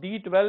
D12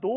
2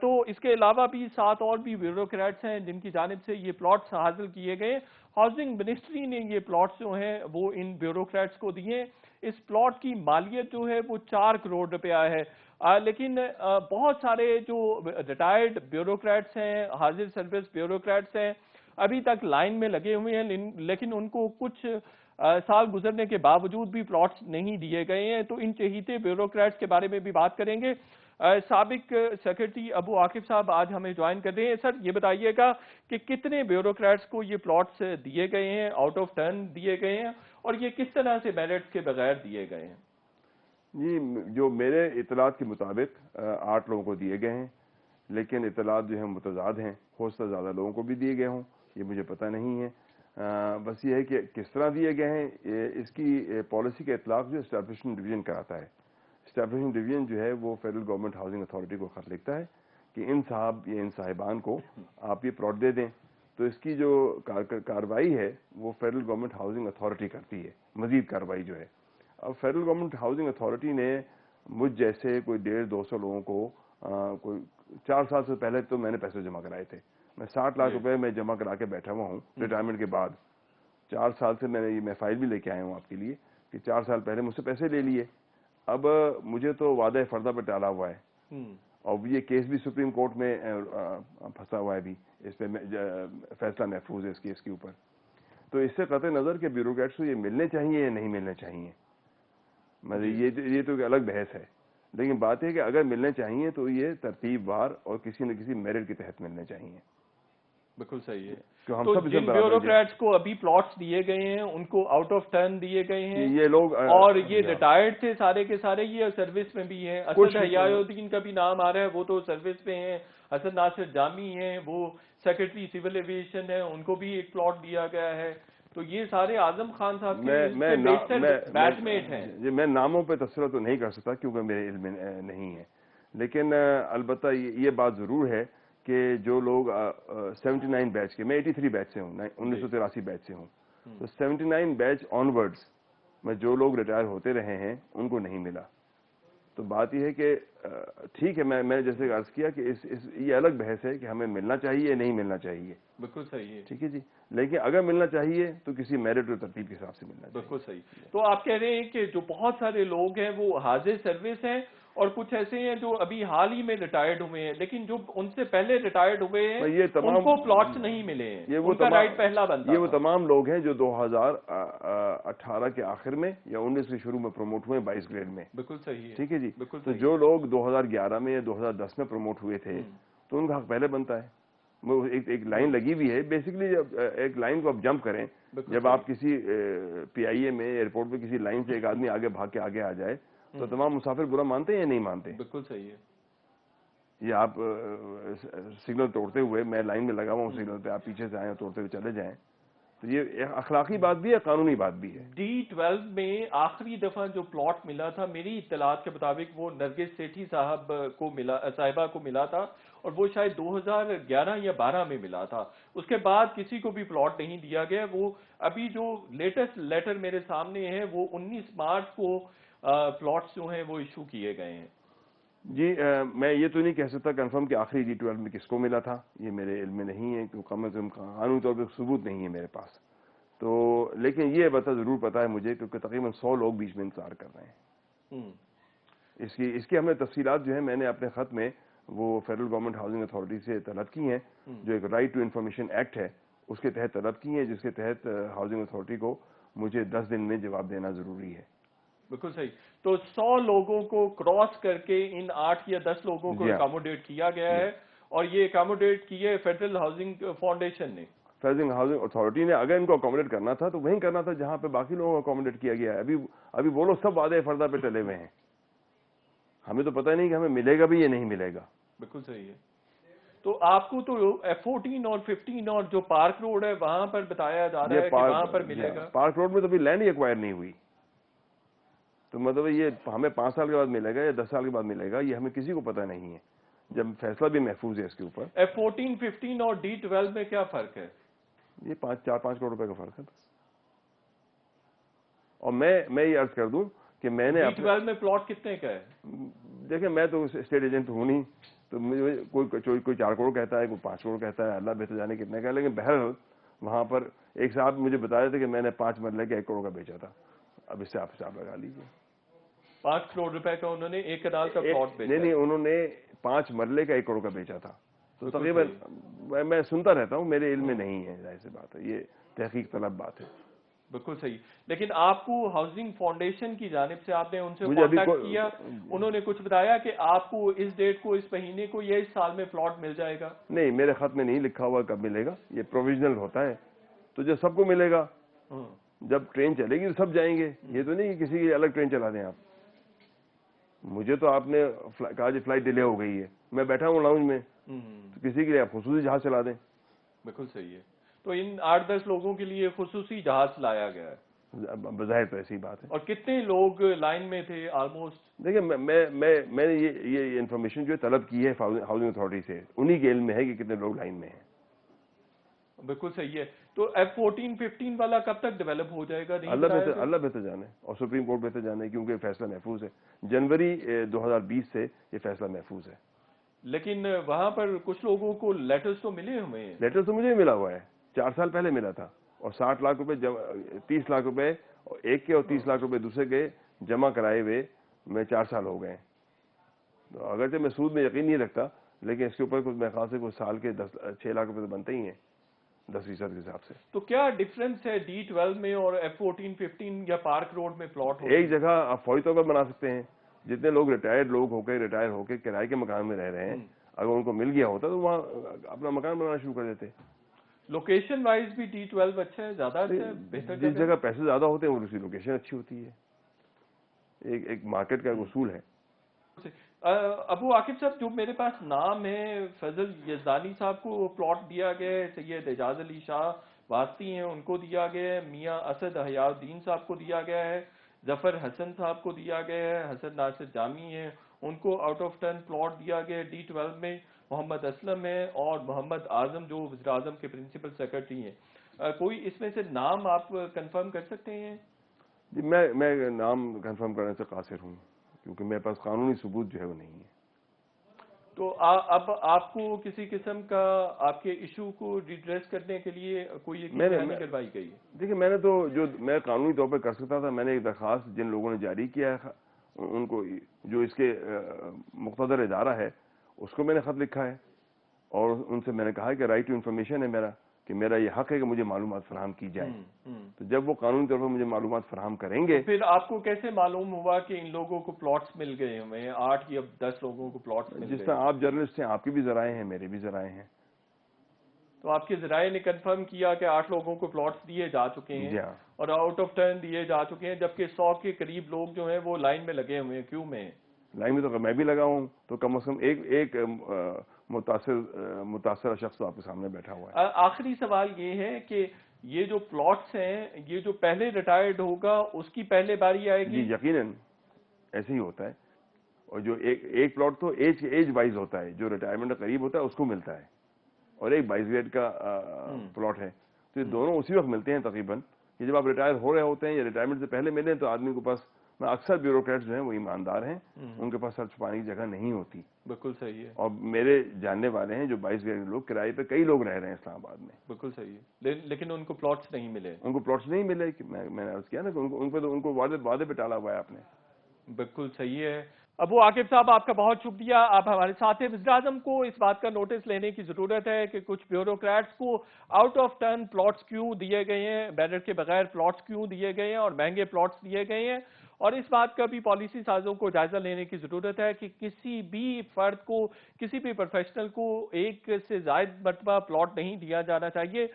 تو اس کے علاوہ بھی 7 اور بھی بیوروکریٹس ہیں جن کی جانب سے یہ پلاٹس حاصل کیے گئے. ہاؤسنگ منسٹری نے یہ پلاٹس جو ہیں وہ ان بیوروکریٹس کو دیے. اس پلاٹ کی مالیت جو ہے وہ 4 کروڑ روپیہ ہے. لیکن بہت سارے جو ریٹائرڈ بیوروکریٹس ہیں، حاضر سروس بیوروکریٹس ہیں، ابھی تک لائن میں لگے ہوئے ہیں، لیکن ان کو کچھ سال گزرنے کے باوجود بھی پلاٹس نہیں دیے گئے ہیں. تو ان چہیتے بیوروکریٹس کے بارے میں بھی بات کریں گے. سابق سیکرٹری ابو عاقب صاحب آج ہمیں جوائن کر رہے ہیں. سر یہ بتائیے گا کہ کتنے بیوروکریٹس کو یہ پلاٹس دیے گئے ہیں، آؤٹ آف ٹرن دیے گئے ہیں، اور یہ کس طرح سے میرٹس کے بغیر دیے گئے ہیں؟ جی، جو میرے اطلاعات کے مطابق 8 لوگوں کو دیے گئے ہیں، لیکن اطلاعات جو ہیں متضاد ہیں. ہو سکتا زیادہ لوگوں کو بھی دیے گئے ہوں، یہ مجھے پتہ نہیں ہے. بس یہ ہے کہ کس طرح دیے گئے ہیں، اس کی پالیسی کا اطلاق جو اسٹیبلشمنٹ ڈویژن کراتا ہے. اسٹیبلشمنٹ ڈویژن جو ہے وہ فیڈرل گورنمنٹ ہاؤسنگ اتھارٹی کو خط لکھتا ہے کہ ان صاحب یا ان صاحبان کو آپ یہ پلاٹ دے دیں. تو اس کی جو کارروائی ہے وہ فیڈرل گورنمنٹ ہاؤسنگ اتھارٹی کرتی ہے، مزید کارروائی جو ہے. اب فیڈرل گورنمنٹ ہاؤسنگ اتھارٹی نے مجھ جیسے کوئی 150-200 لوگوں کو کوئی 4 سال سے پہلے تو میں نے پیسے جمع کرائے تھے. میں 60 لاکھ روپے میں جمع کرا کے بیٹھا ہوا ہوں ریٹائرمنٹ کے بعد. 4 سال سے میں فائل بھی لے کے آیا ہوں آپ کے لیے کہ 4 سال پہلے مجھ سے پیسے لے لیے. اب مجھے تو وعدہ فردہ پہ ٹالا ہوا ہے، اور یہ کیس بھی سپریم کورٹ میں پھنسا ہوا ہے. بھی اس پہ فیصلہ محفوظ ہے اس کیس کے اوپر. تو اس سے قطع نظر کہ بیوروکریٹس کو یہ ملنے چاہیے یا نہیں ملنے چاہیے، مطلب یہ تو ایک الگ بحث ہے. لیکن بات ہے کہ اگر ملنے چاہیے تو یہ ترتیب وار اور کسی نہ کسی میرٹ کے تحت ملنے چاہیے. بالکل صحیح ہے. ہم تو سب جن بیوروکریٹس کو ابھی پلاٹس دیے گئے ہیں ان کو آؤٹ آف ٹرن دیے گئے ہیں، یہ لوگ اور یہ ریٹائرڈ تھے سارے کے سارے، یہ سروس میں بھی ہیں. اسد حیاء الدین کا بھی نام آ رہا ہے، وہ تو سروس پہ ہیں. حسن ناصر جامی ہیں، وہ سیکرٹری سول ایویشن ہیں، ان کو بھی ایک پلاٹ دیا گیا ہے. تو یہ سارے اعظم خان صاحب کے بیچ میٹ ہیں. میں ناموں پہ تبصرہ تو نہیں کر سکتا کیونکہ میرے علم میں نہیں ہے، لیکن البتہ یہ بات ضرور ہے کہ جو لوگ 79 بیچ کے، میں 83 بیچ سے ہوں، 1983 بیچ سے ہوں، تو 79 بیچ آنورڈز میں جو لوگ ریٹائر ہوتے رہے ہیں ان کو نہیں ملا. تو بات یہ ہے کہ ٹھیک ہے، میں جیسے عرض کیا کہ یہ الگ بحث ہے کہ ہمیں ملنا چاہیے یا نہیں ملنا چاہیے. بالکل صحیح ہے. ٹھیک ہے جی، لیکن اگر ملنا چاہیے تو کسی میرٹ اور ترتیب کے حساب سے ملنا چاہیے. بالکل صحیح. تو آپ کہہ رہے ہیں کہ جو بہت سارے لوگ ہیں وہ حاضر سروس ہیں، اور کچھ ایسے ہیں جو ابھی حال ہی میں ریٹائرڈ ہوئے ہیں، لیکن جو ان سے پہلے ریٹائرڈ ہوئے ہیں ان کو پلاٹس نہیں ملے ہیں، ان کا رائٹ پہلا بنتا. یہ وہ تمام لوگ ہیں جو 2018 کے آخر میں یا 19 کے شروع میں پروموٹ ہوئے 22 گریڈ میں. بالکل صحیح ہے. ٹھیک ہے جی. بالکل. تو جو لوگ 2011 میں یا 2010 میں پروموٹ ہوئے تھے تو ان کا حق پہلے بنتا ہے. ایک لائن لگی ہوئی ہے بیسیکلی. جب ایک لائن کو آپ جمپ کریں، جب آپ کسی پی آئی اے میں ایئرپورٹ پہ کسی لائن سے ایک آدمی آگے بھاگ کے آگے آ جائے تو تمام مسافر برا مانتے ہیں یا نہیں مانتے؟ بالکل صحیح ہے. یہ آپ سگنل توڑتے ہوئے، میں لائن میں لگا ہوا ہوں سگنل پہ، آپ پیچھے سے آئیں اور توڑتے ہوئے چلے جائیں، تو یہ اخلاقی بات بھی ہے، قانونی بات بھی ہے. D12 میں آخری دفعہ جو پلاٹ ملا تھا میری اطلاعات کے مطابق وہ نرگس سیٹھی صاحبہ کو ملا تھا، اور وہ شاید 2011 یا 12 میں ملا تھا. اس کے بعد کسی کو بھی پلاٹ نہیں دیا گیا. وہ ابھی جو لیٹسٹ لیٹر میرے سامنے ہے وہ 19 مارچ کو پلاٹس جو ہیں وہ ایشو کیے گئے ہیں. جی، میں یہ تو نہیں کہہ سکتا کنفرم کہ آخری D12 میں کس کو ملا تھا، یہ میرے علم میں نہیں ہے، کیونکہ کم از کم قانونی طور پہ ثبوت نہیں ہے میرے پاس. تو لیکن یہ بتا ضرور پتا ہے مجھے، کیونکہ تقریباً 100 لوگ بیچ میں انتظار کر رہے ہیں. اس کی ہم نے تفصیلات جو ہیں میں نے اپنے خط میں وہ فیڈرل گورنمنٹ ہاؤسنگ اتھارٹی سے طلب کی ہیں، جو ایک رائٹ ٹو انفارمیشن ایکٹ ہے اس کے تحت طلب کی ہیں، جس کے تحت ہاؤسنگ اتھارٹی کو مجھے 10 دن میں جواب دینا ضروری ہے. بالکل صحیح. تو 100 لوگوں کو کراس کر کے ان 8 یا 10 لوگوں کو اکاموڈیٹ کیا گیا ہے، اور یہ اکاموڈیٹ کیے فیڈرل ہاؤسنگ فاؤنڈیشن نے. فیڈرل ہاؤسنگ اتھارٹی نے اگر ان کو اکاموڈیٹ کرنا تھا تو وہیں کرنا تھا جہاں پہ باقی لوگوں کو اکاموڈیٹ کیا گیا ہے. ابھی وہ لوگ سب وعدے فردہ پہ ٹلے ہوئے ہیں، ہمیں تو پتہ نہیں کہ ہمیں ملے گا بھی یا نہیں ملے گا. بالکل صحیح ہے. تو آپ کو تو F14 اور 15 اور جو پارک روڈ ہے وہاں پر بتایا جا رہا ہے کہ وہاں پر ملے گا. پارک روڈ میں تو ابھی لینڈ ہی ایکوائر نہیں ہوئی، تو مطلب یہ ہمیں 5 سال کے بعد ملے گا یا 10 سال کے بعد ملے گا، یہ ہمیں کسی کو پتہ نہیں ہے، جب فیصلہ بھی محفوظ ہے اس کے اوپر. F14 15 اور D12 میں کیا فرق ہے؟ یہ 4-5 کروڑ روپے کا فرق ہے بس. اور میں یہ عرض کر دوں کہ میں نے D12 میں پلاٹ کتنے کا ہے؟ دیکھیں میں تو اسٹیٹ ایجنٹ ہوں نہیں، تو مجھے کوئی 4 کروڑ کہتا ہے، کوئی 5 کروڑ کہتا ہے، اللہ بہتر جانے کتنے کا ہے، لیکن بہرحال وہاں پر ایک صاحب مجھے بتا رہے تھے کہ میں نے 5 مرلے کا 1 کروڑ کا بیچا تھا. اب اس سے آپ حساب لگا لیجیے. 5 کروڑ روپے کا انہوں نے 1 کنال کا پلاٹ بیچا. نہیں، انہوں نے 5 مرلے کا 1 کروڑ کا بیچا تھا. تو تقریباً میں سنتا رہتا ہوں، میرے علم میں نہیں ہے، ظاہر سی بات ہے، یہ تحقیق طلب بات ہے. بالکل صحیح. لیکن آپ کو ہاؤسنگ فاؤنڈیشن کی جانب سے آپ نے ان سے کانٹیکٹ کیا، انہوں نے کچھ بتایا کہ آپ کو اس ڈیٹ کو، اس مہینے کو یا اس سال میں پلاٹ مل جائے گا؟ نہیں، میرے خط میں نہیں لکھا ہوا کب ملے گا، یہ پروویژنل ہوتا ہے. تو جب سب کو ملے گا، جب ٹرین چلے گی تو سب جائیں گے. یہ تو نہیں کہ کسی کی الگ ٹرین چلا دیں آپ. مجھے تو آپ نے کہا جی فلائٹ ڈیلے ہو گئی ہے، میں بیٹھا ہوں لاؤنج میں، تو کسی کے لیے آپ خصوصی جہاز چلا دیں. بالکل صحیح ہے. تو ان 8-10 لوگوں کے لیے خصوصی جہاز لایا گیا ہے. بظاہر تو ایسی بات ہے. اور کتنے لوگ لائن میں تھے آلموسٹ؟ دیکھیں، میں نے یہ انفارمیشن جو طلب کی ہے ہاؤسنگ اتھارٹی سے، انہی کے علم میں ہے کہ کتنے لوگ لائن میں ہیں. بالکل صحیح ہے. تو F-14-15 والا کب تک ڈیولپ ہو جائے گا؟ اللہ بہتر جانے، اور سپریم کورٹ بہتر جانے، کیونکہ فیصلہ محفوظ ہے. جنوری 2020 سے یہ فیصلہ محفوظ ہے. لیکن وہاں پر کچھ لوگوں کو لیٹرز تو ملے ہوئے ہیں. لیٹر تو مجھے ملا ہوا ہے، 4 سال پہلے ملا تھا. اور 60 لاکھ روپے 30 لاکھ روپے ایک کے اور 30 لاکھ روپے دوسرے کے جمع کرائے ہوئے میں 4 سال ہو گئے. تو اگرچہ میں سود میں یقین نہیں رکھتا، لیکن اس کے اوپر کچھ میرے خیال سے کچھ سال کے 6 لاکھ روپے تو بنتے ہی ہیں 10% کے حساب سے. تو کیا ڈفرنس ہے D12 میں اور F-14-15 یا پارک روڈ میں پلاٹ ہو؟ ایک جگہ آپ فوری طور پر بنا سکتے ہیں. جتنے لوگ ریٹائر ہو کے کرائے کے مکان میں رہ رہے ہیں، اگر ان کو مل گیا ہوتا تو وہاں اپنا مکان بنانا شروع کر دیتے. لوکیشن وائز بھی D12 اچھا ہے، زیادہ اچھا ہے، بہتر. جس جگہ پیسے زیادہ ہوتے ہیں وہ دوسری لوکیشن اچھی ہوتی ہے. ایک مارکیٹ کا اصول ہے. ابو عاقب صاحب، جو میرے پاس نام ہے، فضل یزدانی صاحب کو پلاٹ دیا گیا ہے، سید اعجاز علی شاہ واسطی ہیں ان کو دیا گیا ہے، میاں اسد حیات الدین صاحب کو دیا گیا ہے، ظفر حسن صاحب کو دیا گیا ہے، حسن ناصر جامی ہیں ان کو آؤٹ آف 10 پلاٹ دیا گیا ہے D12 میں، محمد اسلم ہے اور محمد اعظم جو وزیر اعظم کے پرنسپل سیکرٹری ہیں. کوئی اس میں سے نام آپ کنفرم کر سکتے ہیں؟ جی، میں نام کنفرم کرنے سے قاصر ہوں، کیونکہ میرے پاس قانونی ثبوت جو ہے وہ نہیں ہے. تو اب آپ کو کسی قسم کا آپ کے ایشو کو ریڈریس کرنے کے لیے کوئی نہیں کروائی گئی؟ دیکھیں، میں نے تو جو میں قانونی طور پہ کر سکتا تھا، میں نے ایک درخواست جن لوگوں نے جاری کیا ہے ان کو، جو اس کے مقتدر ادارہ ہے، اس کو میں نے خط لکھا ہے اور ان سے میں نے کہا کہ رائٹ ٹو انفارمیشن ہے میرا، کہ میرا یہ حق ہے کہ مجھے معلومات فراہم کی جائیں. تو جب وہ قانونی طور پر مجھے معلومات فراہم کریں گے. پھر آپ کو کیسے معلوم ہوا کہ ان لوگوں کو پلاٹس مل گئے ہمیں 8 یا 10 لوگوں کو پلاٹس مل گئے؟ جس طرح آپ جرنلسٹ ہیں، آپ کے بھی ذرائع ہیں، میرے بھی ذرائع ہیں. تو آپ کے ذرائع نے کنفرم کیا کہ 8 لوگوں کو پلاٹس دیے جا چکے ہیں اور آؤٹ آف 10 دیے جا چکے ہیں، جبکہ 100 کے قریب لوگ جو ہیں وہ لائن میں لگے ہوئے ہیں. کیوں میں لائن میں تو میں بھی لگا ہوں، تو کم از کم ایک متاثرہ شخص تو آپ کے سامنے بیٹھا ہوا ہے. آخری سوال یہ ہے کہ یہ جو پلاٹس ہیں، یہ جو پہلے ریٹائرڈ ہوگا اس کی پہلے باری آئے گی؟ جی یقیناً ایسے ہی ہوتا ہے. اور جو ایک پلاٹ تو ایج وائز ہوتا ہے، جو ریٹائرمنٹ کا قریب ہوتا ہے اس کو ملتا ہے، اور ایک 22 گریڈ کا پلاٹ ہے. تو یہ دونوں اسی وقت ملتے ہیں تقریباً کہ جب آپ ریٹائر ہو رہے ہوتے ہیں یا ریٹائرمنٹ سے پہلے ملیں. تو آدمی کے پاس، اکثر بیوروکریٹس جو ہیں وہ ایماندار ہیں، ان کے پاس سر چھپانے کی جگہ نہیں ہوتی. بالکل صحیح ہے. اور میرے جاننے والے ہیں جو 22 گریڈ لوگ کرائے پہ، کئی لوگ رہ رہے ہیں اسلام آباد میں. بالکل صحیح ہے. لیکن ان کو پلاٹس نہیں ملے. ان کو پلاٹس نہیں ملے. میں نے عرض کیا نا کہ ان پہ تو ان کو وعدے پہ ٹالا ہوا ہے آپ نے. بالکل صحیح ہے. ابو عاقب صاحب، آپ کا بہت شکریہ، آپ ہمارے ساتھ ہیں. وزیر اعظم کو اس بات کا نوٹس لینے کی ضرورت ہے کہ کچھ بیوروکریٹس کو آؤٹ آف 10 پلاٹس کیوں دیے گئے ہیں، بیلٹ کے بغیر پلاٹس کیوں دیے گئے ہیں اور مہنگے پلاٹس دیے گئے ہیں. اور اس بات کا بھی پالیسی سازوں کو جائزہ لینے کی ضرورت ہے کہ کسی بھی فرد کو، کسی بھی پروفیشنل کو ایک سے زائد مرتبہ پلاٹ نہیں دیا جانا چاہیے.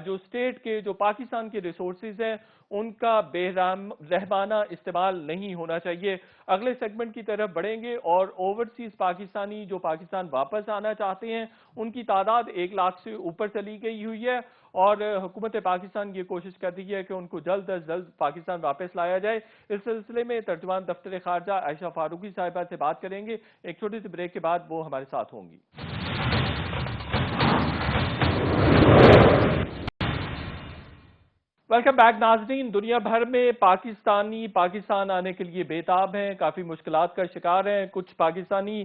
جو اسٹیٹ کے، جو پاکستان کے ریسورسز ہیں، ان کا بے رحمانہ استعمال نہیں ہونا چاہیے. اگلے سیگمنٹ کی طرف بڑھیں گے اور اوورسیز پاکستانی جو پاکستان واپس آنا چاہتے ہیں ان کی تعداد 1 لاکھ سے اوپر چلی گئی ہوئی ہے، اور حکومت پاکستان یہ کوشش کر رہی ہے کہ ان کو جلد از جلد پاکستان واپس لایا جائے. اس سلسلے میں ترجمان دفتر خارجہ عائشہ فاروقی صاحبہ سے بات کریں گے. ایک چھوٹی سی بریک کے بعد وہ ہمارے ساتھ ہوں گی. ویلکم بیک ناظرین. دنیا بھر میں پاکستان آنے کے لیے بے تاب ہیں، کافی مشکلات کا شکار ہیں. کچھ پاکستانی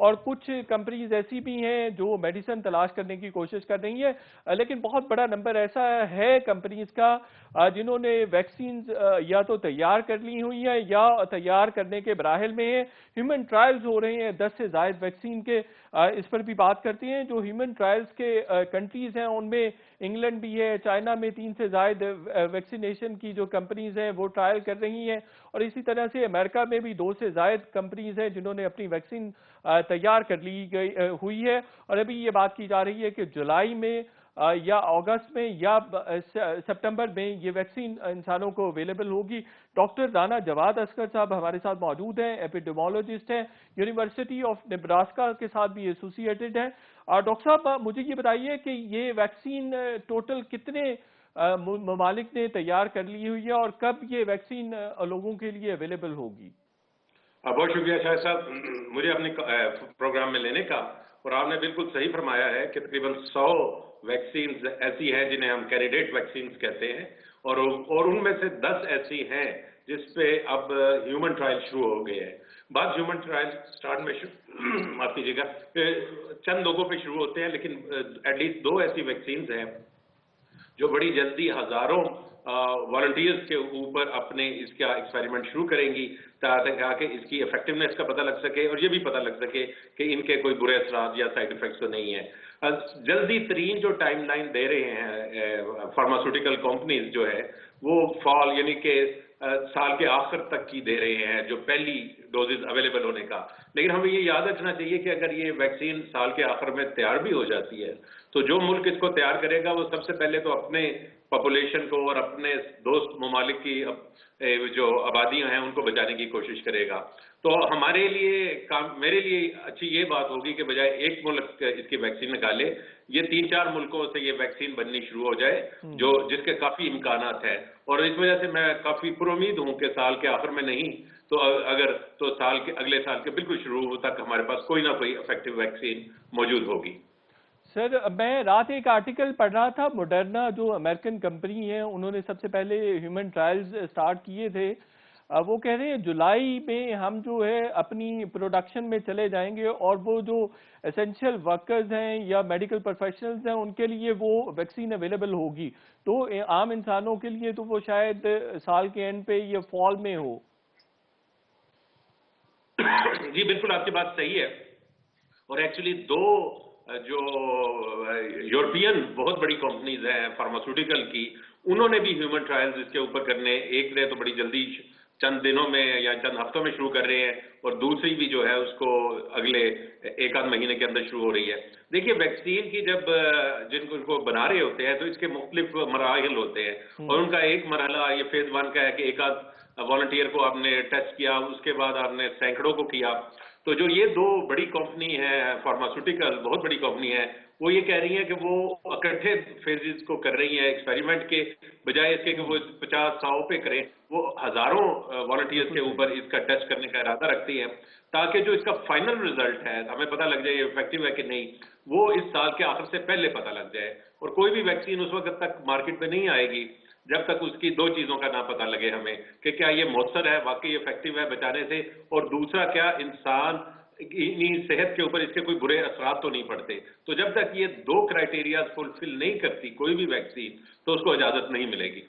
اور کچھ کمپنیز ایسی بھی ہیں جو میڈیسن تلاش کرنے کی کوشش کر رہی ہیں، لیکن بہت بڑا نمبر ایسا ہے کمپنیز کا جنہوں نے ویکسینز یا تو تیار کر لی ہوئی ہیں یا تیار کرنے کے مراحل میں ہیں۔ ہیومن ٹرائلز ہو رہے ہیں 10 سے زائد ویکسین کے، اس پر بھی بات کرتے ہیں۔ جو ہیومن ٹرائلز کے کنٹریز ہیں ان میں انگلینڈ بھی ہے، چائنا میں 3 سے زائد ویکسینیشن کی جو کمپنیز ہیں وہ ٹرائل کر رہی ہیں، اور اسی طرح سے امریکہ میں بھی 2 سے زائد کمپنیز ہیں جنہوں نے اپنی ویکسین تیار کر لی ہوئی ہے، اور ابھی یہ بات کی جا رہی ہے کہ جولائی میں یا اگست میں یا سپٹمبر میں یہ ویکسین انسانوں کو اویلیبل ہوگی۔ ڈاکٹر رانا جواد اصغر صاحب ہمارے ساتھ موجود ہیں، ایپیڈیمولوجسٹ ہیں، یونیورسٹی آف نیبراسکا کے ساتھ بھی ایسوسیٹڈ ہیں۔ ڈاکٹر صاحب مجھے یہ بتائیے کہ یہ ویکسین ٹوٹل کتنے ممالک نے تیار کر لی ہوئی ہے اور کب یہ ویکسین لوگوں کے لیے اویلیبل ہوگی؟ بہت شکریہ شاہد صاحب مجھے اپنے پروگرام میں لینے کا، اور آپ نے بالکل صحیح فرمایا ہے کہ تقریباً 100 ویکسینز ایسی ہیں جنہیں ہم کینڈیڈیٹ ویکسینز کہتے ہیں، اور ان میں سے 10 ایسی ہیں جس پہ اب ہیومن ٹرائل شروع ہو گئے ہیں۔ بعض ہیومن ٹرائل سٹارٹ میں معاف کیجیے گا چند لوگوں پہ شروع ہوتے ہیں، لیکن ایٹ لیسٹ 2 ایسی ویکسینز ہیں جو بڑی جلدی ہزاروں والنٹیئرز کے اوپر اپنے اس کا ایکسپیریمنٹ شروع کریں گی تاکہ اس کی ایفیکٹونیس کا پتہ لگ سکے اور یہ بھی پتہ لگ سکے کہ ان کے کوئی برے اثرات یا سائیڈ ایفیکٹس تو نہیں ہیں۔ جلدی ترین جو ٹائم لائن دے رہے ہیں فارماسیوٹیکل کمپنیز جو ہے وہ فال یعنی کہ سال کے آخر تک کی دے رہے ہیں جو پہلی ڈوزز اویلیبل ہونے کا، لیکن ہمیں یہ یاد رکھنا چاہیے کہ اگر یہ ویکسین سال کے آخر میں تیار بھی ہو جاتی ہے تو جو ملک اس کو تیار کرے گا وہ سب سے پہلے تو اپنے پاپولیشن کو اور اپنے دوست ممالک کی جو آبادیاں ہیں ان کو بچانے کی کوشش کرے گا۔ تو ہمارے لیے میرے لیے اچھی یہ بات ہوگی کہ بجائے ایک ملک اس کی ویکسین نکالے، یہ 3-4 ملکوں سے یہ ویکسین بننی شروع ہو جائے جس کے کافی امکانات ہیں، اور اس وجہ سے میں کافی پرامید ہوں کہ سال کے آخر میں نہیں تو اگلے سال کے بالکل شروع تک ہمارے پاس کوئی نہ کوئی افیکٹو ویکسین موجود ہوگی۔ سر میں رات ایک آرٹیکل پڑھ رہا تھا، موڈرنا جو امریکن کمپنی ہے انہوں نے سب سے پہلے ہیومن ٹرائلز سٹارٹ کیے تھے، وہ کہہ رہے ہیں جولائی میں ہم جو ہے اپنی پروڈکشن میں چلے جائیں گے، اور وہ جو ایسنشل ورکرز ہیں یا میڈیکل پروفیشنلز ہیں ان کے لیے وہ ویکسین اویلیبل ہوگی، تو عام انسانوں کے لیے تو وہ شاید سال کے اینڈ پہ یا فال میں ہو۔ جی بالکل آپ کی بات صحیح ہے، اور ایکچولی 2 جو یورپین بہت بڑی کمپنیز ہیں فارماسیوٹیکل کی انہوں نے بھی ہیومن ٹرائلز اس کے اوپر کرنے، ایک نے تو بڑی جلدی چند دنوں میں یا چند ہفتوں میں شروع کر رہے ہیں، اور دوسری بھی جو ہے اس کو اگلے 1-8 مہینے کے اندر شروع ہو رہی ہے۔ دیکھیے ویکسین کی جب جن کو بنا رہے ہوتے ہیں تو اس کے مختلف مراحل ہوتے ہیں، اور ان کا ایک مرحلہ یہ فیز 1 کا ہے کہ 1-8 والنٹیئر کو آپ نے ٹیسٹ کیا، اس کے بعد آپ نے سینکڑوں کو کیا۔ تو جو یہ 2 بڑی کمپنی ہے فارماسیوٹیکل بہت بڑی کمپنی ہے، وہ یہ کہہ رہی ہیں کہ وہ اکٹھے فیزز کو کر رہی ہیں ایکسپیریمنٹ کے بجائے اس کے کہ وہ 50-100 پہ کریں، وہ ہزاروں والنٹیئرز کے اوپر اس کا ٹیسٹ کرنے کا ارادہ رکھتی ہیں تاکہ جو اس کا فائنل رزلٹ ہے ہمیں پتہ لگ جائے یہ افیکٹو ہے کہ نہیں، وہ اس سال کے آخر سے پہلے پتہ لگ جائے۔ اور کوئی بھی ویکسین اس وقت تک مارکیٹ میں نہیں آئے گی جب تک اس کی 2 چیزوں کا نہ پتہ لگے ہمیں کہ کیا یہ مؤثر ہے، واقعی افیکٹو ہے بچانے سے، اور دوسرا کیا انسان کی صحت کے اوپر اس کے کوئی برے اثرات تو نہیں پڑتے۔ تو جب تک یہ 2 کرائیٹیریاز فلفل نہیں کرتی کوئی بھی ویکسین تو اس کو اجازت نہیں ملے گی۔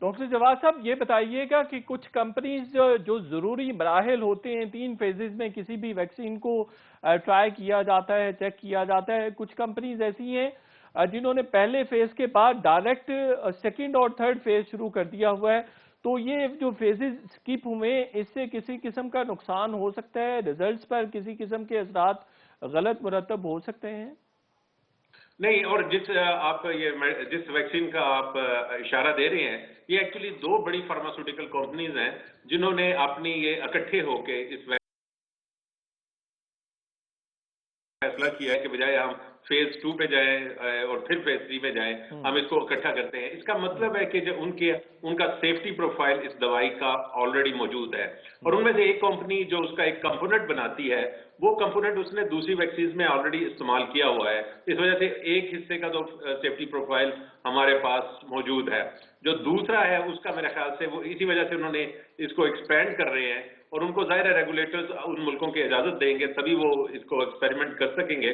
ڈاکٹر جواد صاحب یہ بتائیے گا کہ کچھ کمپنیز جو ضروری مراحل ہوتے ہیں 3 فیزز میں کسی بھی ویکسین کو ٹرائی کیا جاتا ہے، چیک کیا جاتا ہے، کچھ کمپنیز ایسی ہیں جنہوں نے پہلے فیز کے بعد ڈائریکٹ 2nd اور 3rd فیز شروع کر دیا ہوا ہے، تو یہ جو فیزز سکپ ہوئے اس سے کسی قسم کا نقصان ہو سکتا ہے، ریزلٹس پر کسی قسم کے اثرات غلط مرتب ہو سکتے ہیں؟ نہیں، اور جس ویکسین کا آپ اشارہ دے رہے ہیں یہ ایکچولی 2 بڑی فارماسیوٹیکل کمپنیز ہیں جنہوں نے اپنی یہ اکٹھے ہو کے اس فیصلہ کیا ہے کہ بجائے ہم فیز 2 پہ جائیں اور پھر فیز 3 میں جائیں ہم اس کو اکٹھا کرتے ہیں۔ اس کا مطلب ہے کہ جو ان کا سیفٹی پروفائل اس دوائی کا آلریڈی موجود ہے، اور ان میں سے ایک کمپنی جو اس کا ایک کمپوننٹ بناتی ہے وہ کمپوننٹ اس نے دوسری ویکسینز میں آلریڈی استعمال کیا ہوا ہے، اس وجہ سے ایک حصے کا تو سیفٹی پروفائل ہمارے پاس موجود ہے۔ جو دوسرا ہے اس کا میرے خیال سے وہ اسی وجہ سے انہوں نے اس کو ایکسپینڈ کر رہے ہیں اور ان کو ظاہر ہے ریگولیٹرز ان ملکوں کی اجازت دیں گے تبھی وہ اس کو ایکسپیریمنٹ کر سکیں گے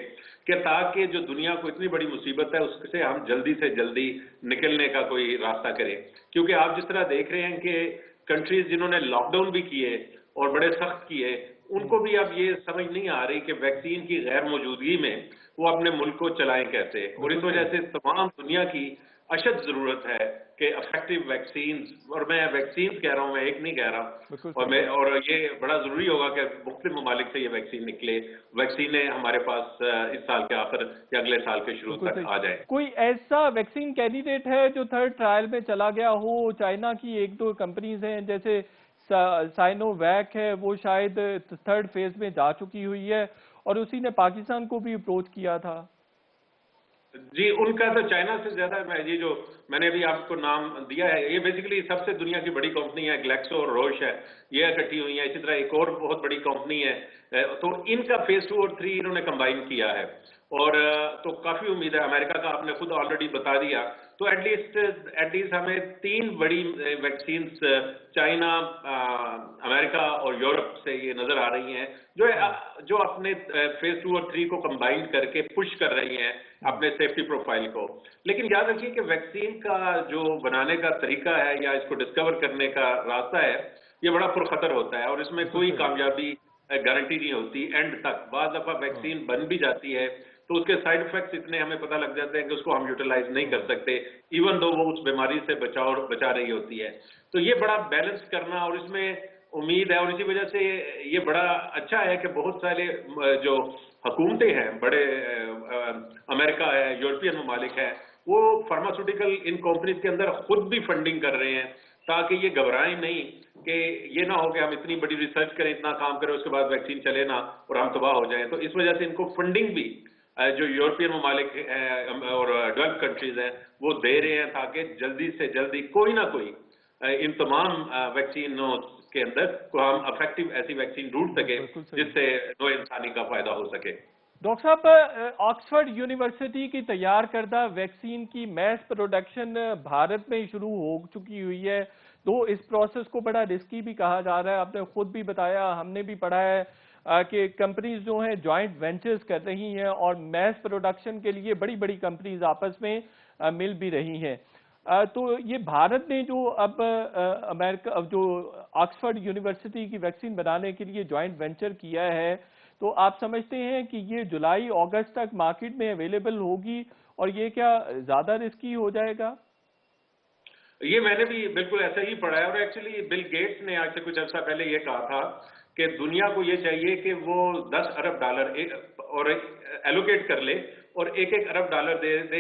کہ تاکہ جو دنیا کو اتنی بڑی مصیبت ہے اس سے ہم جلدی سے جلدی نکلنے کا کوئی راستہ کریں. کیونکہ آپ جس طرح دیکھ رہے ہیں کہ کنٹریز جنہوں نے لاک ڈاؤن بھی کیے اور بڑے سخت کیے ان کو بھی اب یہ سمجھ نہیں آ رہی کہ ویکسین کی غیر موجودگی میں وہ اپنے ملک کو چلائیں کیسے, اور اس وجہ سے تمام دنیا کی اشد ضرورت ہے کہ افیکٹو ویکسینز, اور میں ویکسینز کہہ رہا ہوں, میں ایک نہیں کہہ رہا, اور یہ بڑا ضروری ہوگا کہ مختلف ممالک سے یہ ویکسین نکلے, ویکسینیں ہمارے پاس اس سال کے آخر یا اگلے سال کے شروع تک آ جائیں. کوئی ایسا ویکسین کینڈیڈیٹ ہے جو تھرڈ ٹرائل میں چلا گیا ہو؟ چائنا کی ایک دو کمپنیز ہیں جیسے سائنو ویک ہے, وہ شاید تھرڈ فیز میں جا چکی ہوئی ہے اور اسی نے پاکستان کو بھی اپروچ کیا تھا. جی, ان کا تو چائنا سے زیادہ, یہ جو میں نے ابھی آپ کو نام دیا ہے یہ بیسیکلی سب سے دنیا کی بڑی کمپنی ہے, گلیکسو اور روش ہے, یہ اکٹھی ہوئی ہیں. اسی طرح ایک اور بہت بڑی کمپنی ہے, تو ان کا فیز 2 اور 3 انہوں نے کمبائن کیا ہے, اور تو کافی امید ہے. امریکہ کا آپ نے خود آلریڈی بتا دیا, تو ایٹ لیسٹ ہمیں 3 بڑی ویکسینز چائنا, امریکہ اور یورپ سے یہ نظر آ رہی ہیں جو اپنے فیز 2 اور 3 کو کمبائن کر کے پش کر رہی ہیں اپنے سیفٹی پروفائل کو. لیکن یاد رکھیے کہ ویکسین کا جو بنانے کا طریقہ ہے یا اس کو ڈسکور کرنے کا راستہ ہے یہ بڑا پرخطر ہوتا ہے, اور اس میں کوئی کامیابی گارنٹی نہیں ہوتی اینڈ تک. بعض دفعہ ویکسین بن بھی جاتی ہے تو اس کے سائیڈ ایفیکٹس اتنے ہمیں پتہ لگ جاتے ہیں کہ اس کو ہم یوٹیلائز نہیں کر سکتے ایون دو وہ اس بیماری سے بچا رہی ہوتی ہے. تو یہ بڑا بیلنس کرنا, اور اس میں امید ہے, اور اسی وجہ سے یہ بڑا اچھا ہے کہ بہت سارے جو حکومتیں ہیں, بڑے امریکہ ہے, یورپین ممالک ہے, وہ فارماسیوٹیکل ان کمپنیز کے اندر خود بھی فنڈنگ کر رہے ہیں تاکہ یہ گھبرائیں نہیں کہ یہ نہ ہو کہ ہم اتنی بڑی ریسرچ کریں, اتنا کام کریں, اس کے بعد ویکسین چلے نہ اور ہم تباہ ہو جائیں. تو اس وجہ سے ان کو فنڈنگ بھی جو یورپین ممالک اور ڈیولپ کنٹریز ہیں وہ دے رہے ہیں تاکہ جلدی سے جلدی کوئی نہ کوئی ان تمام ویکسینوں کے اندر کو ہم افیکٹو ایسی ویکسین ڈھونڈ سکیں جس سے نو انسانی کا فائدہ ہو سکے. ڈاکٹر صاحب, آکسفورڈ یونیورسٹی کی تیار کردہ ویکسین کی میس پروڈکشن بھارت میں شروع ہو چکی ہوئی ہے, تو اس پروسیس کو بڑا رسکی بھی کہا جا رہا ہے. آپ نے خود بھی بتایا, ہم نے بھی پڑھا ہے کہ کمپنیز جو ہیں جوائنٹ وینچرز کر رہی ہیں اور میس پروڈکشن کے لیے بڑی بڑی کمپنیز آپس میں مل بھی رہی ہیں. تو یہ بھارت نے جو اب امریکہ جو آکسفورڈ یونیورسٹی کی ویکسین بنانے کے لیے جوائنٹ وینچر کیا ہے, تو آپ سمجھتے ہیں کہ یہ جولائی اگست تک مارکیٹ میں اویلیبل ہوگی, اور یہ کیا زیادہ رسکی ہو جائے گا؟ یہ میں نے بھی بالکل ایسا ہی پڑھا ہے, اور ایکچولی بل گیٹس نے آج سے کچھ عرصہ پہلے یہ کہا تھا کہ دنیا کو یہ چاہیے کہ وہ $10 ارب اور ایلوکیٹ کر لے اور $1 ارب دے دے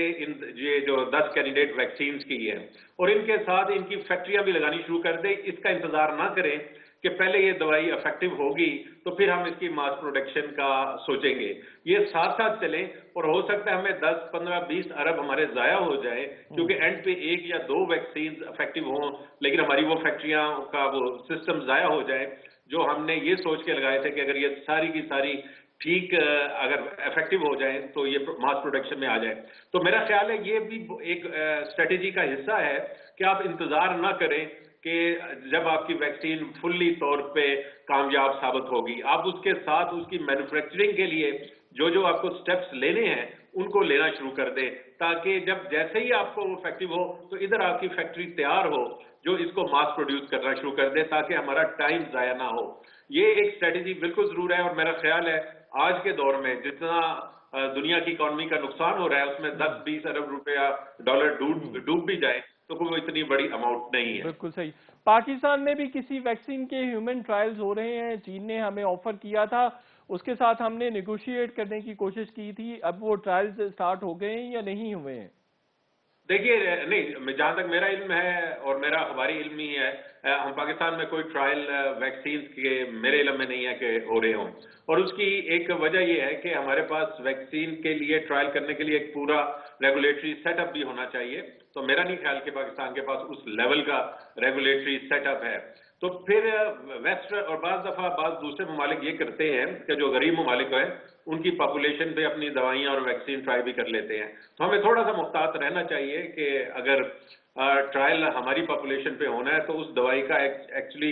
یہ جو 10 کینڈیڈیٹ ویکسینز کی ہے, اور ان کے ساتھ ان کی فیکٹریاں بھی لگانی شروع کر دے. اس کا انتظار نہ کریں کہ پہلے یہ دوائی افیکٹو ہوگی تو پھر ہم اس کی ماس پروڈکشن کا سوچیں گے. یہ ساتھ ساتھ چلیں, اور ہو سکتا ہے ہمیں 10, 15, 20 ارب ہمارے ضائع ہو جائیں کیونکہ اینڈ پہ 1 یا 2 ویکسینز افیکٹو ہوں, لیکن ہماری وہ فیکٹریاں کا وہ سسٹم ضائع ہو جائے جو ہم نے یہ سوچ کے لگائے تھے کہ اگر یہ ساری کی ساری ٹھیک اگر افیکٹو ہو جائیں تو یہ ماس پروڈکشن میں آ جائے. تو میرا خیال ہے یہ بھی ایک اسٹریٹجی کا حصہ ہے کہ آپ انتظار نہ کریں کہ جب آپ کی ویکسین فلی طور پہ کامیاب ثابت ہوگی, آپ اس کے ساتھ اس کی مینوفیکچرنگ کے لیے جو آپ کو سٹیپس لینے ہیں ان کو لینا شروع کر دیں, تاکہ جب جیسے ہی آپ کو وہ افیکٹو ہو تو ادھر آپ کی فیکٹری تیار ہو جو اس کو ماس پروڈیوس کرنا شروع کر دے تاکہ ہمارا ٹائم ضائع نہ ہو. یہ ایک اسٹریٹجی بالکل ضرور ہے, اور میرا خیال ہے آج کے دور میں جتنا دنیا کی اکانومی کا نقصان ہو رہا ہے اس میں 10-20 ارب روپیہ ڈالر ڈوب بھی جائے تو کوئی اتنی بڑی اماؤنٹ نہیں ہے. بالکل صحیح. پاکستان میں بھی کسی ویکسین کے ہیومن ٹرائلز ہو رہے ہیں, چین نے ہمیں آفر کیا تھا, اس کے ساتھ ہم نے نیگوشیٹ کرنے کی کوشش کی تھی, اب وہ ٹرائلز سٹارٹ ہو گئے ہیں یا نہیں ہوئے ہیں؟ دیکھیے نہیں, جہاں تک میرا علم ہے اور میرا اخباری علم ہی ہے, ہم پاکستان میں کوئی ٹرائل ویکسینز کے میرے علم میں نہیں ہے کہ ہو رہے ہوں, اور اس کی ایک وجہ یہ ہے کہ ہمارے پاس ویکسین کے لیے ٹرائل کرنے کے لیے ایک پورا ریگولیٹری سیٹ اپ بھی ہونا چاہیے. تو میرا نہیں خیال کہ پاکستان کے پاس اس لیول کا ریگولیٹری سیٹ اپ ہے. تو پھر ویسٹ اور بعض دفعہ بعض دوسرے ممالک یہ کرتے ہیں کہ جو غریب ممالک ہیں ان کی پاپولیشن پہ اپنی دوائیاں اور ویکسین ٹرائی بھی کر لیتے ہیں. تو ہمیں تھوڑا سا محتاط رہنا چاہیے کہ اگر ٹرائل ہماری پاپولیشن پہ ہونا ہے تو اس دوائی کا ایکچولی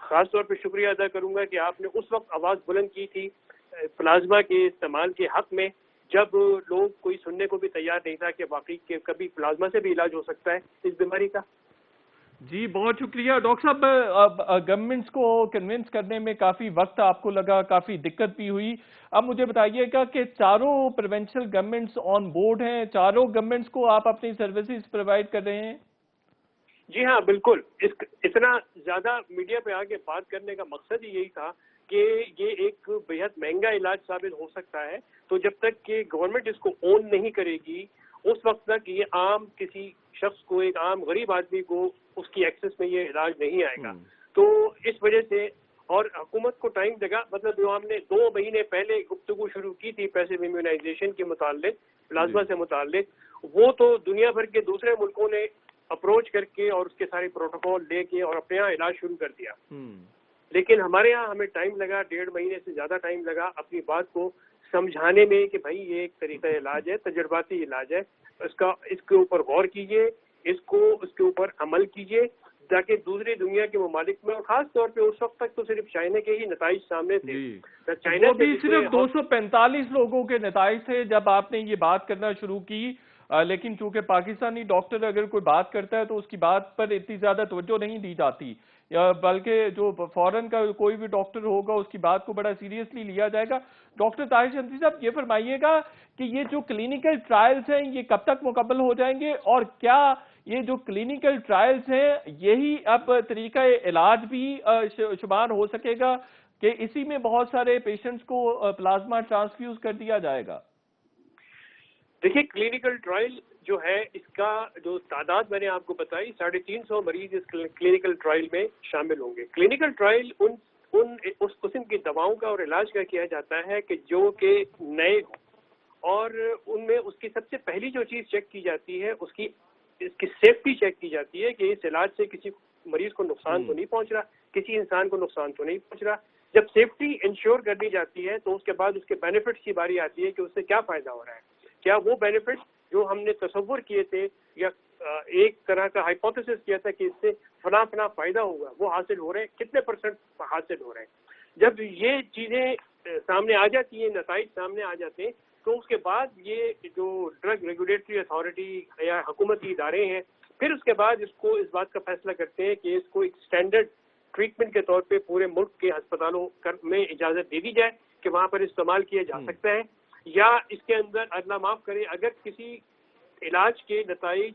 خاص طور پہ شکریہ ادا کروں گا کہ آپ نے اس وقت آواز بلند کی تھی پلازما کے استعمال کے حق میں، جب لوگ کوئی سننے کو بھی تیار نہیں تھا کہ واقعی کہ کبھی پلازما سے بھی علاج ہو سکتا ہے اس بیماری کا۔ جی بہت شکریہ ڈاکٹر صاحب، گورنمنٹس کو کنونس کرنے میں کافی وقت آپ کو لگا، کافی دقت بھی ہوئی۔ اب مجھے بتائیے گا کہ چاروں پروونشل گورنمنٹس آن بورڈ ہیں، چاروں گورنمنٹس کو آپ اپنی سروسز پرووائڈ کر رہے ہیں؟ جی ہاں بالکل، اتنا زیادہ میڈیا پہ آگے بات کرنے کا مقصد ہی یہی تھا کہ یہ ایک بےحد مہنگا علاج ثابت ہو سکتا ہے، تو جب تک کہ گورنمنٹ اس کو اون نہیں کرے گی اس وقت تک یہ عام کسی شخص کو، ایک عام غریب آدمی کو اس کی ایکسس میں یہ علاج نہیں آئے گا۔ تو اس وجہ سے، اور حکومت کو ٹائم لگا، مطلب جو ہم نے 2 مہینے پہلے گفتگو شروع کی تھی پیسیو امیونائزیشن کے متعلق، پلازما سے متعلق، وہ تو دنیا بھر کے دوسرے ملکوں نے اپروچ کر کے اور اس کے سارے پروٹوکول لے کے اور اپنے یہاں علاج شروع کر دیا، لیکن ہمارے یہاں ہمیں ٹائم لگا، 1.5 مہینے سے زیادہ ٹائم لگا اپنی بات کو سمجھانے میں کہ بھائی یہ ایک طریقہ علاج ہے، تجرباتی علاج ہے، اس کے اوپر غور کیجئے، اس کے اوپر عمل کیجئے تاکہ دوسری دنیا کے ممالک میں، اور خاص طور پہ اس وقت تک تو صرف چائنا کے ہی نتائج سامنے تھے، چائنا بھی صرف 245 لوگوں کے نتائج تھے جب آپ نے یہ بات کرنا شروع کی، لیکن چونکہ پاکستانی ڈاکٹر اگر کوئی بات کرتا ہے تو اس کی بات پر اتنی زیادہ توجہ نہیں دی جاتی، بلکہ جو فورن کا کوئی بھی ڈاکٹر ہوگا اس کی بات کو بڑا سیریسلی لیا جائے گا۔ ڈاکٹر طاہر شمسی صاحب یہ فرمائیے گا کہ یہ جو کلینکل ٹرائلز ہیں یہ کب تک مکمل ہو جائیں گے، اور کیا یہ جو کلینکل ٹرائلز ہیں یہی اب طریقہ علاج بھی شمار ہو سکے گا کہ اسی میں بہت سارے پیشنٹس کو پلازما ٹرانسفیوز کر دیا جائے گا؟ دیکھیے کلینکل ٹرائل جو ہے، اس کا جو تعداد میں نے آپ کو بتائی، 350 مریض اس کلینکل ٹرائل میں شامل ہوں گے۔ کلینکل ٹرائل اس قسم کی دواؤں کا اور علاج کا کیا جاتا ہے کہ جو کہ نئے ہوں، اور ان میں اس کی سب سے پہلی جو چیز چیک کی جاتی ہے اس کی سیفٹی چیک کی جاتی ہے کہ اس علاج سے کسی مریض کو نقصان تو نہیں پہنچ رہا، کسی انسان کو نقصان تو نہیں پہنچ رہا۔ جب سیفٹی انشور کر لی جاتی ہے تو اس کے بعد اس کے بینیفٹس کی باری آتی ہے کہ اس سے کیا فائدہ ہو رہا ہے، کیا وہ بینیفٹس جو ہم نے تصور کیے تھے یا ایک طرح کا ہائپوتھیسس کیا تھا کہ اس سے فلاں فائدہ ہوگا، وہ حاصل ہو رہے ہیں، کتنے % حاصل ہو رہے ہیں۔ جب یہ چیزیں سامنے آ جاتی ہیں، نتائج سامنے آ جاتے ہیں، تو اس کے بعد یہ جو ڈرگ ریگولیٹری اتھارٹی یا حکومتی ادارے ہیں پھر اس کے بعد اس بات کا فیصلہ کرتے ہیں کہ اس کو ایک اسٹینڈرڈ ٹریٹمنٹ کے طور پہ پورے ملک کے ہسپتالوں میں اجازت دے دی جائے کہ وہاں پر استعمال کیا جا سکتا ہے، یا اس کے اندر اللہ معاف کرے اگر کسی علاج کے نتائج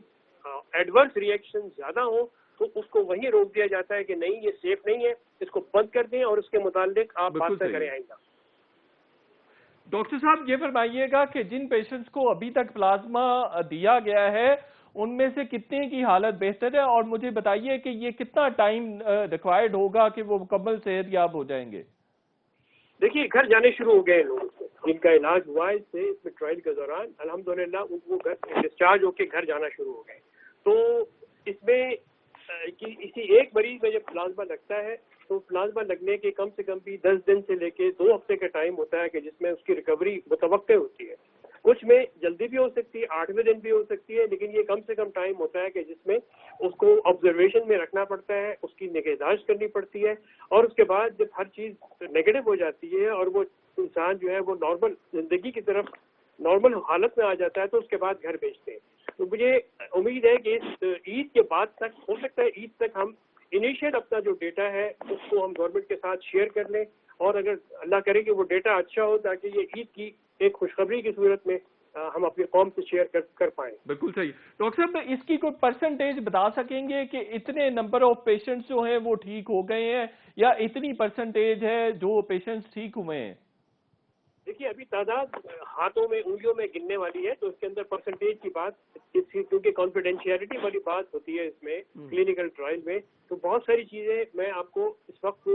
ایڈورس ریئیکشن زیادہ ہوں تو اس کو وہیں روک دیا جاتا ہے کہ نہیں یہ سیف نہیں ہے، اس کو بند کر دیں اور اس کے متعلق آپ بات نہ کریں آئندہ۔ ڈاکٹر صاحب یہ فرمائیے گا کہ جن پیشنٹس کو ابھی تک پلازما دیا گیا ہے ان میں سے کتنے کی حالت بہتر ہے، اور مجھے بتائیے کہ یہ کتنا ٹائم ریکوائرڈ ہوگا کہ وہ مکمل صحت یاب ہو جائیں گے؟ دیکھیے گھر جانے شروع ہو گئے ہیں لوگ جن کا علاج ہوا ہے اس میں ٹرائل کے دوران، الحمدللہ ان کو ڈسچارج ہو کے گھر جانا شروع ہو گئے۔ تو اس میں کسی ایک مریض میں جب پلازما لگتا ہے تو پلازما لگنے کے کم سے کم بھی 10 دن سے لے کے 2 ہفتے کا ٹائم ہوتا ہے کہ جس میں اس کی ریکوری متوقع ہوتی ہے۔ کچھ میں جلدی بھی ہو سکتی ہے، 8ویں دن بھی ہو سکتی ہے، لیکن یہ کم سے کم ٹائم ہوتا ہے کہ جس میں اس کو آبزرویشن میں رکھنا پڑتا ہے، اس کی نگہداشت کرنی پڑتی ہے، اور اس کے بعد جب ہر چیز نیگیٹو ہو جاتی ہے اور وہ انسان جو ہے وہ نارمل زندگی کی طرف نارمل حالت میں آ جاتا ہے تو اس کے بعد گھر بھیجتے ہیں۔ تو مجھے امید ہے کہ اس عید کے بعد تک، ہو سکتا ہے عید تک، ہم انیشیٹ اپنا جو ڈیٹا ہے اس کو ہم گورنمنٹ کے ساتھ شیئر کر لیں، اور اگر اللہ کرے کہ وہ ڈیٹا اچھا ہو تاکہ یہ عید کی ایک خوشخبری کی صورت میں ہم اپنی قوم سے شیئر کر پائیں۔ بالکل صحیح۔ ڈاکٹر صاحب اس کی کوئی پرسنٹیج بتا سکیں گے کہ اتنے نمبر آف پیشنٹس جو ہیں وہ ٹھیک ہو گئے ہیں، یا اتنی پرسنٹیج ہے جو پیشنٹس ٹھیک ہوئے ہیں؟ دیکھیے ابھی تعداد ہاتھوں میں انگلیوں میں گننے والی ہے، تو اس کے اندر پرسنٹیج کی بات، کیونکہ کانفیڈینشیلٹی والی بات ہوتی ہے اس میں کلینکل ٹرائل میں، تو بہت ساری چیزیں میں آپ کو اس وقت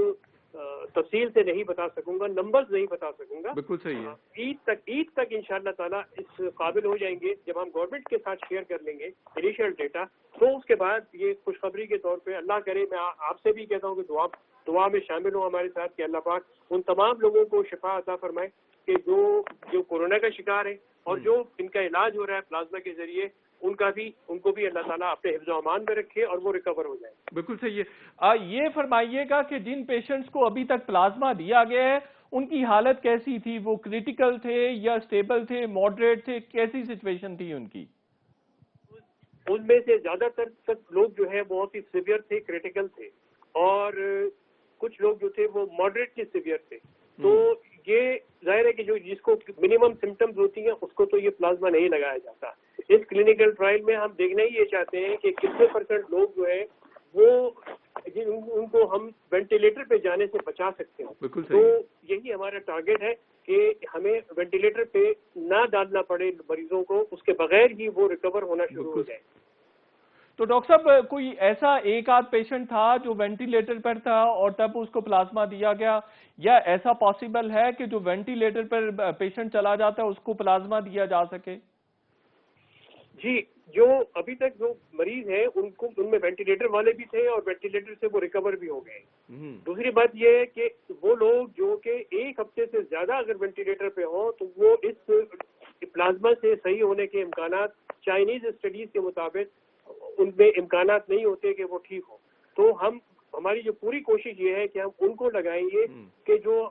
تفصیل سے نہیں بتا سکوں گا، نمبرز نہیں بتا سکوں گا۔ بالکل صحیح ہے۔ عید تک انشاءاللہ تعالیٰ اس قابل ہو جائیں گے جب ہم گورنمنٹ کے ساتھ شیئر کر لیں گے انیشیل ڈیٹا، تو اس کے بعد یہ خوشخبری کے طور پہ اللہ کرے، میں آپ سے بھی کہتا ہوں کہ دعا میں شامل ہوں ہمارے ساتھ کہ اللہ پاک ان تمام لوگوں کو شفا عطا فرمائے کہ جو کورونا کا شکار ہے اور جو ان کا علاج ہو رہا ہے پلازما کے ذریعے ان کو بھی اللہ تعالیٰ اپنے حفظ و امان میں رکھے اور وہ ریکور ہو جائے. بالکل صحیح ہے. یہ فرمائیے گا کہ جن پیشنٹس کو ابھی تک پلازما دیا گیا ہے ان کی حالت کیسی تھی؟ وہ کریٹیکل تھے یا سٹیبل تھے، ماڈریٹ تھے، کیسی سچویشن تھی ان کی؟ ان میں سے زیادہ تر لوگ جو ہے بہت ہی سیویئر تھے، کریٹیکل تھے، اور کچھ لوگ جو تھے وہ ماڈریٹ کے سیویئر تھے. تو یہ ظاہر ہے کہ جس کو منیمم سمٹمز ہوتی ہیں اس کو تو یہ پلازما نہیں لگایا جاتا. اس کلینکل ٹرائل میں ہم دیکھنا ہی یہ چاہتے ہیں کہ کتنے % لوگ جو ہے وہ ان کو ہم وینٹیلیٹر پہ جانے سے بچا سکتے ہیں. تو یہی ہمارا ٹارگیٹ ہے کہ ہمیں وینٹیلیٹر پہ نہ ڈالنا پڑے مریضوں کو، اس کے بغیر ہی وہ ریکور ہونا شروع ہو جائے. تو ڈاکٹر صاحب کوئی ایسا ایک آدھ پیشنٹ تھا جو وینٹیلیٹر پر تھا اور تب اس کو پلازما دیا گیا، یا ایسا پاسبل ہے کہ جو وینٹیلیٹر پر پیشنٹ چلا جاتا ہے اس کو پلازما دیا جا سکے؟ جی، جو ابھی تک جو مریض ہیں ان میں وینٹیلیٹر والے بھی تھے اور وینٹیلیٹر سے وہ ریکور بھی ہو گئے. دوسری بات یہ ہے کہ وہ لوگ جو کہ ایک ہفتے سے زیادہ اگر وینٹیلیٹر پہ ہوں تو وہ اس پلازما سے صحیح ہونے کے امکانات چائنیز اسٹڈیز کے مطابق ان میں امکانات نہیں ہوتے کہ وہ ٹھیک ہو. تو ہماری جو پوری کوشش یہ ہے کہ ہم ان کو لگائیں گے کہ جو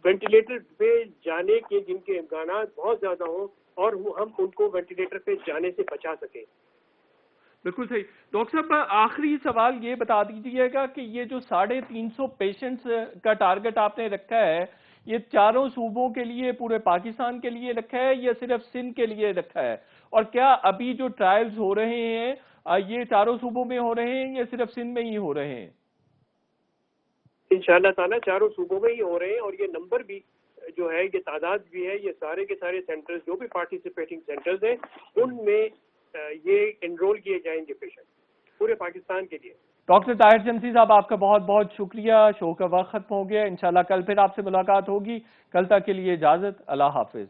وینٹیلیٹر پہ جانے کے جن کے امکانات بہت زیادہ ہوں اور ہم ان کو وینٹیلیٹر پہ جانے سے بچا سکیں. بالکل صحیح. ڈاکٹر صاحب آخری سوال یہ بتا دیجیے گا کہ یہ جو 350 پیشنٹس کا ٹارگٹ آپ نے رکھا ہے یہ چاروں صوبوں کے لیے، پورے پاکستان کے لیے رکھا ہے یا صرف سندھ کے لیے رکھا ہے؟ اور کیا ابھی جو ٹرائلز ہو رہے ہیں یہ چاروں صوبوں میں ہو رہے ہیں یا صرف سندھ میں ہی ہو رہے ہیں؟ انشاءاللہ تعالیٰ چاروں صوبوں میں ہی ہو رہے ہیں، اور یہ نمبر بھی جو ہے، یہ تعداد بھی ہے، یہ سارے کے سارے سینٹرز جو بھی پارٹیسپیٹنگ سینٹرز ہیں ان میں یہ انرول کیے جائیں گے پیشنٹ پورے پاکستان کے لیے. ڈاکٹر طاہر شمسی صاحب آپ کا بہت بہت شکریہ. شو کا وقت ختم ہو گیا. انشاءاللہ کل پھر آپ سے ملاقات ہوگی. کل تک کے لیے اجازت. اللہ حافظ.